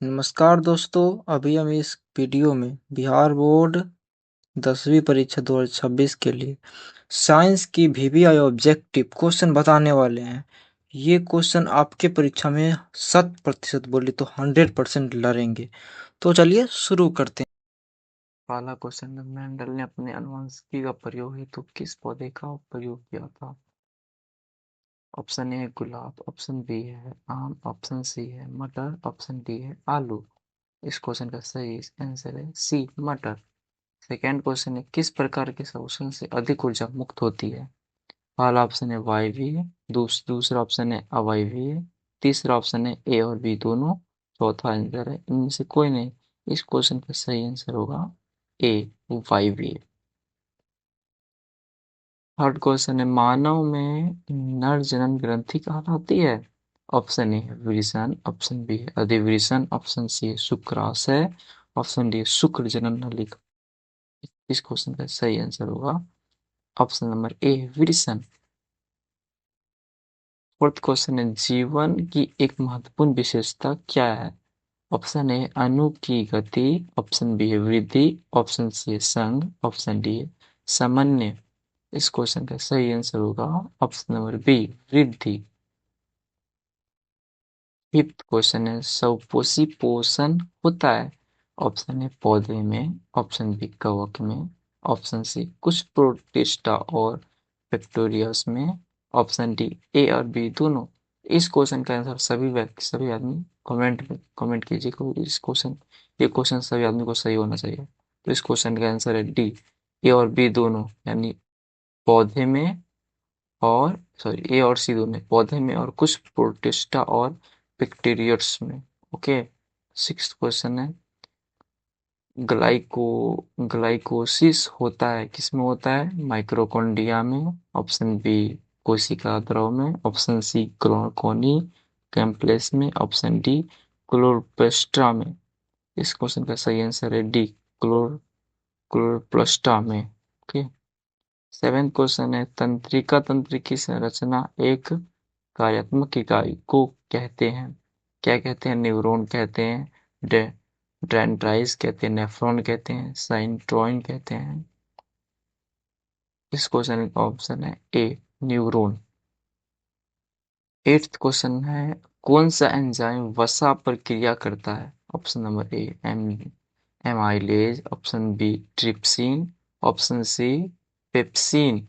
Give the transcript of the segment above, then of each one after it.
नमस्कार दोस्तों, अभी हम इस वीडियो में बिहार बोर्ड 10वीं परीक्षा 2026 के लिए साइंस की वीवीआई ऑब्जेक्टिव क्वेश्चन बताने वाले हैं। ये क्वेश्चन आपके परीक्षा में 100% बोले तो 100% लड़ेंगे। तो चलिए शुरू करते हैं। पहला क्वेश्चन, मेंडल ने अपने अनुवांशिकी का प्रयोग हेतु किस पौधे का प्रयोग किया था? ऑप्शन ए गुलाब, ऑप्शन बी है आम, ऑप्शन सी है मटर, ऑप्शन डी है आलू। इस क्वेश्चन का सही आंसर है सी मटर। सेकेंड क्वेश्चन है, किस प्रकार के शोषण से अधिक ऊर्जा मुक्त होती है? पहला ऑप्शन है वायवीय, दूसरा ऑप्शन है अवायवीय, तीसरा ऑप्शन है ए और बी दोनों, चौथा आंसर है इनमें से कोई नहीं। इस क्वेश्चन का सही आंसर होगा ए वायवीय। थर्ड क्वेश्चन है, मानव में नर जनन ग्रंथि कहलाती है? ऑप्शन ए है वृषण, ऑप्शन बी है अधिवृषण, ऑप्शन सी है शुक्राशय, ऑप्शन डी है शुक्र जनन नलिका। इस क्वेश्चन का सही आंसर होगा ऑप्शन नंबर ए वृषण। फोर्थ क्वेश्चन है, जीवन की एक महत्वपूर्ण विशेषता क्या है? ऑप्शन ए अणु की गति, ऑप्शन बी है वृद्धि, ऑप्शन सी है संघ, ऑप्शन डी है सामान्य। इस क्वेश्चन का सही आंसर होगा ऑप्शन नंबर बी वृद्धि। फिफ्थ क्वेश्चन है, स्वपोषी पोषण होता है? ऑप्शन ए पौधे में, ऑप्शन बी कवक में, ऑप्शन सी कुछ प्रोटिस्टा और बैक्टीरियास में, ऑप्शन डी ए और बी दोनों। इस क्वेश्चन का आंसर सभी आदमी कमेंट में कमेंट कीजिए कि ये क्वेश्चन सभी आदमी को सही होना चाहिए। तो इस क्वेश्चन का आंसर है डी ए और बी दोनों, यानी पौधे में और ए और सी दोनों, पौधे में और कुछ प्रोटिस्टा और बैक्टीरियट्स में। ओके। सिक्स्थ क्वेश्चन है, ग्लाइको ग्लाइकोसिस होता है किसमें होता है? माइक्रोकॉन्ड्रिया में, ऑप्शन बी कोशिका द्रव में, ऑप्शन सी क्रोकोनी कैम्पलेस में, ऑप्शन डी क्लोरोप्लास्ट में। इस क्वेश्चन का सही आंसर है डी क्लोरोप्लास्ट में। ओके। सेवेंथ क्वेश्चन है, तंत्रिका तंत्र की संरचना एक कार्यात्मक इकाई को कहते हैं? क्या कहते हैं? न्यूरॉन कहते हैं, डेंड्राइट्स कहते हैं, नेफ्रॉन कहते हैं, साइटोइन कहते हैं। इस क्वेश्चन का ऑप्शन है ए न्यूरॉन। एट्थ क्वेश्चन है, कौन सा एंजाइम वसा पर क्रिया करता है? Option number A amylase, option B trypsin, option C pepsin,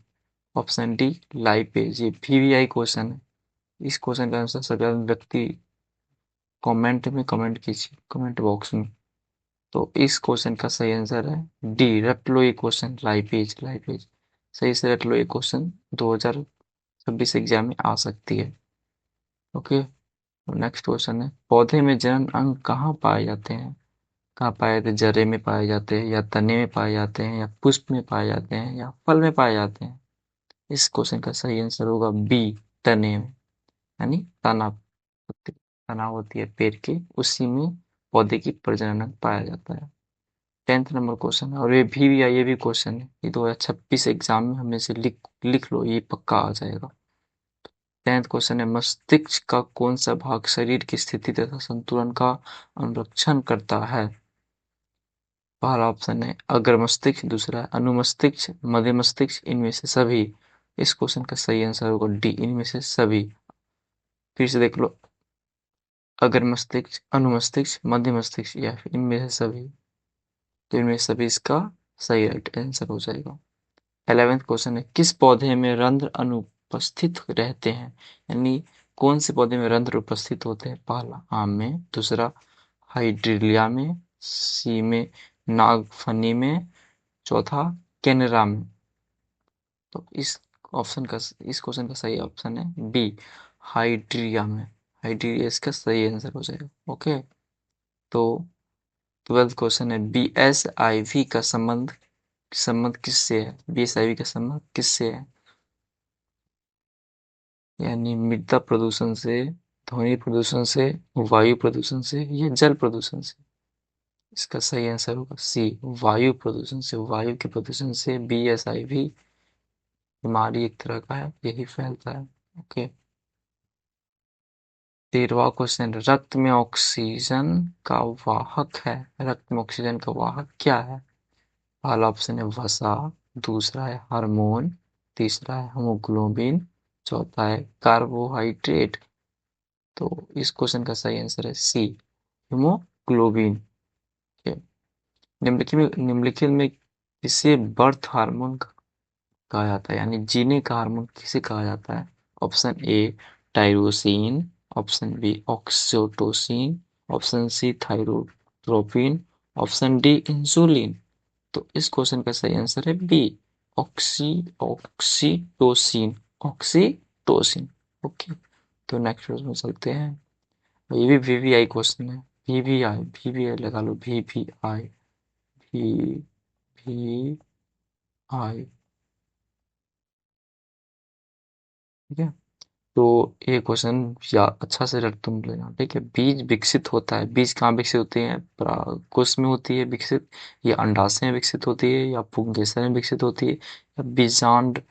option D lipase. ये वीवीआई क्वेश्चन है। इस क्वेश्चन का आंसर सभी व्यक्ति कमेंट में कमेंट कीजिए, कमेंट बॉक्स में। तो इस क्वेश्चन का सही आंसर है डी रट लो ये क्वेश्चन, लाइपेज लाइपेज। सही से रट लो ये क्वेश्चन, 2026 एग्जाम में आ सकती है। ओके। नेक्स्ट क्वेश्चन है, पौधे में जनन अंग कहाँ पाए जाते हैं? कहाँ पाए जाते हैं? जड़े में पाए जाते हैं, या तने में पाए जाते हैं, या पुष्प में पाए जाते हैं, या फल में पाए जाते हैं? इस क्वेश्चन का सही आंसर होगा बी तने में, यानी तना होती है पेड़ की, उसी में पौधे की प्रजनन अंग पाया जाता है। 10th नंबर क्वेश्चन है, और ये भी क्वेश्चन है, ये 2026 एग्जाम में हमें से लिख लो, ये पक्का आ जाएगा। 10th क्वेश्चन है, मस्तिष्क का कौन सा भाग शरीर की स्थिति तथा संतुलन का अनुरक्षण करता है? पहला ऑप्शन है अग्र मस्तिष्क, दूसरा है अनुमस्तिष्क, मध्य मस्तिष्क, इनमें से सभी। इस क्वेश्चन का सही आंसर होगा डी इनमें से सभी। फिर से देख लो, अगर मस्तिष्क, अनुमस्तिष्क, मध्य मस्तिष्क, या फिर इनमें से सभी। तो इनमें से सभी इसका सही राइट आंसर हो जाएगा। 11th क्वेश्चन है, किस पौधे में रंध्र अनुपस्थित रहते हैं? यानी कौन से पौधे में रंध्र उपस्थित होते हैं? पहला आम में, दूसरा हाइड्रिलिया में, सी में नागफनी में, चौथा कैनरा में। तो इस क्वेश्चन का सही ऑप्शन है बी हाइड्रिया में। हाइड्रिया इसका सही आंसर हो जाएगा। ओके। तो 12th क्वेश्चन है, बीएसआईवी का संबंध किससे है? बीएसआईवी का संबंध किससे है? यानी मृदा प्रदूषण से, ध्वनि प्रदूषण से, वायु प्रदूषण से, या जल प्रदूषण से? इसका सही आंसर होगा सी वायु प्रदूषण से। वायु के प्रदूषण से बीएसआईवी बीमारी एक तरह का है, यही फैलता है। ओके। 13वां क्वेश्चन, रक्त में ऑक्सीजन का वाहक है। रक्त में ऑक्सीजन का वाहक क्या है? पहला ऑप्शन है वसा, दूसरा है हार्मोन, तीसरा है हेमोग्लोबिन, चौथा है कार्बोहाइड्रेट। तो इस क्वेश्चन का सही आंसर है सी, हीमोग्लोबिन। निम्नलिखित में किसे बर्थ हार्मोन कहा जाता है, यानी जीने का हार्मोन किसे कहा जाता है? Option A tyrosine, option B oxytocin, option C thyrotropin, option D insulin. तो इस क्वेश्चन का सही आंसर है बी, ऑक्सीटोसिन। ऑक्सीटोसिन। ओके, तो नेक्स्ट क्वेश्चन में चलते हैं। ये भी वीवीआई क्वेश्चन है। वीवीआई, वीवीआई लगा लो, वीवीआई, वी वी आई। ठीक है, तो ये क्वेश्चन या अच्छा से रट तुम लेना। ठीक है, बीज विकसित होता है, बीज कहाँ विकसित होते हैं? कोश में होती है विकसित, या अंडाशय में विकसित होती है, या पुंकेसर में विकसित होती है, या बीजांड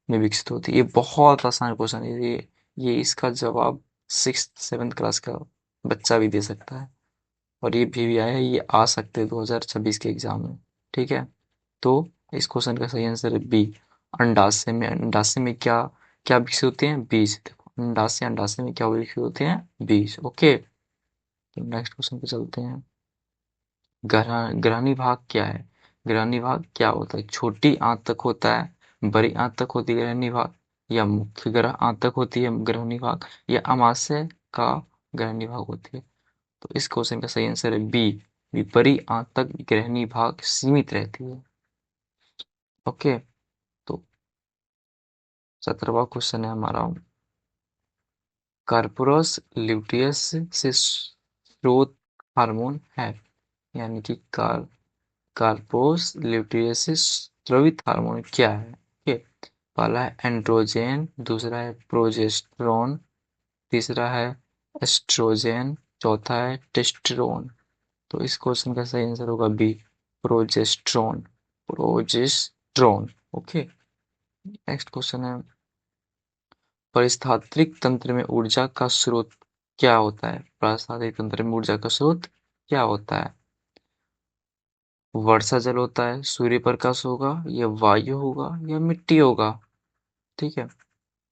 में विकसित होती है? ये बहुत आसान क्वेश्चन है। ये इसका जवाब 6th 7th क्लास का बच्चा भी दे सकता है, और ये भी आया है, ये आ सकते हैं 2026 के एग्जाम में। ठीक है, तो इस क्वेश्चन का सही आंसर है बी, अंडाशय में। अंडाशय में क्या क्या विकसित होते हैं? बीज। देखो, अंडाशय, अंडाशय में क्या विकसित होते हैं? बीज। ओके, तो नेक्स्ट क्वेश्चन पे चलते हैं। ग्रहणी भाग क्या है? ग्रहणी भाग क्या होता है? छोटी आंत तक होता है, बड़ी आंत तक होती है ग्रहणी भाग, या मुख्य ग्रह आंत तक होती है ग्रहणी भाग, या अमाशय का ग्रहणी भाग होती है? तो इस क्वेश्चन का सही आंसर है बी, विपरीत आंत तक ग्रहणी भाग सीमित रहती है। ओके, तो 17वां क्वेश्चन है हमारा, कार्पोरस ल्यूटियस से स्रोत हार्मोन है, यानी कि कार्पोरस ल्यूटियस से स्रावित हार्मोन क्या है? ओके, पहला है एंड्रोजन, दूसरा है प्रोजेस्टेरोन, तीसरा है एस्ट्रोजन, चौथा है टेस्टोस्टेरोन। तो इस क्वेश्चन का सही आंसर होगा B, progesterone. Progesterone. Okay, next question है, परिस्थितिक तंत्र में ऊर्जा का स्रोत क्या होता है? परिस्थितिक तंत्र में ऊर्जा का स्रोत क्या होता है? वर्षा जल होता है, सूर्य प्रकाश होगा, या वायु होगा, या मिट्टी होगा? ठीक है,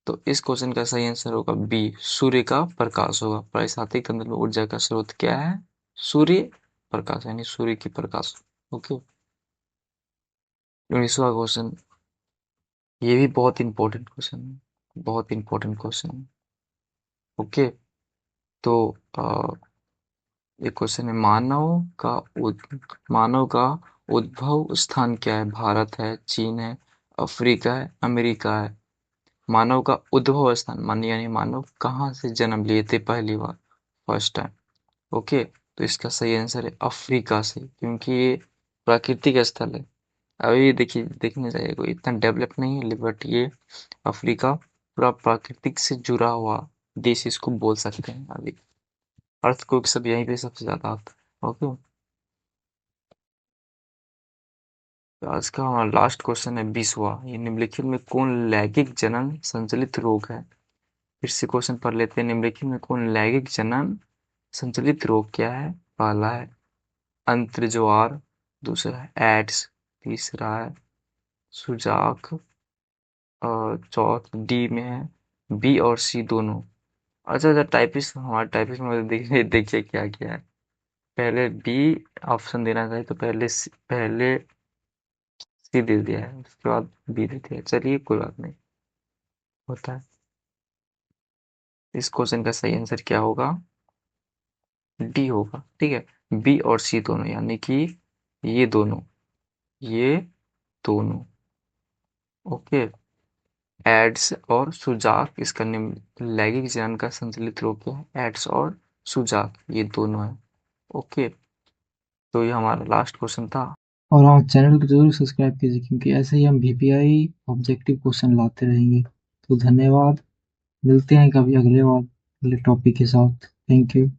तो इस क्वेश्चन का सही आंसर होगा बी, सूर्य का प्रकाश होगा। परिस्थितिक तंत्र में ऊर्जा का स्रोत क्या है? सूर्य प्रकाश, यानी सूर्य की प्रकाश। ओके, 19वां क्वेश्चन, ये भी बहुत इंपॉर्टेंट क्वेश्चन है, बहुत इंपॉर्टेंट क्वेश्चन है। ओके, तो ये क्वेश्चन है, मानव का उद्भव स्थान क्या है? भारत है, चीन है, अफ्रीका है, अमेरिका है? मानव का उद्भव स्थान, यानी मानव कहाँ से जन्म लिए थे पहली बार, फर्स्ट टाइम? ओके, तो इसका सही आंसर है अफ्रीका से, क्योंकि ये प्राकृतिक स्थल है। अभी देखिए, देखने जाइए, कोई इतना डेवलप नहीं है, बट ये अफ्रीका पूरा प्राकृतिक से जुड़ा हुआ देश इसको बोल सकते हैं। अभी अर्थक्वेक सब यहीं पे सबसे ज्यादा आता है। ओके, तो आज का हमारा लास्ट क्वेश्चन है 20वां, ये निम्नलिखित में कौन लैंगिक जनन संचालित रोग है? फिर से क्वेश्चन पढ़ लेते हैं। निम्नलिखित में कौन लैंगिक जनन संचालित रोग क्या है? पहला है अंत्रज्वार, दूसरा है एड्स, तीसरा है सुजाक, और चौथ डी में है बी और सी दोनों। अच्छा अच्छा, टाइपिस्ट, हमारा टाइपिस्ट में देखिए देखिए क्या क्या है। पहले बी ऑप्शन देना चाहिए, तो पहले सी दे दिया है, उसके बाद बी दे दिया है। चलिए, कोई बात नहीं, होता है। इस क्वेश्चन का सही आंसर क्या होगा? डी होगा। ठीक है, बी और सी दोनों, यानी कि ये दोनों, ये दोनों। ओके, एड्स और सुजाक, इसका निम्न लैंगिक जनन का संचालित रोग क्या है? एड्स और सुजाक, ये दोनों है। ओके, तो ये हमारा लास्ट क्वेश्चन था। और हाँ, चैनल को जरूर सब्सक्राइब कीजिए, क्योंकि ऐसे ही हम वीपीआई ऑब्जेक्टिव क्वेश्चन लाते रहेंगे। तो धन्यवाद, मिलते हैं कभी अगले बार अगले टॉपिक के साथ। Thank you.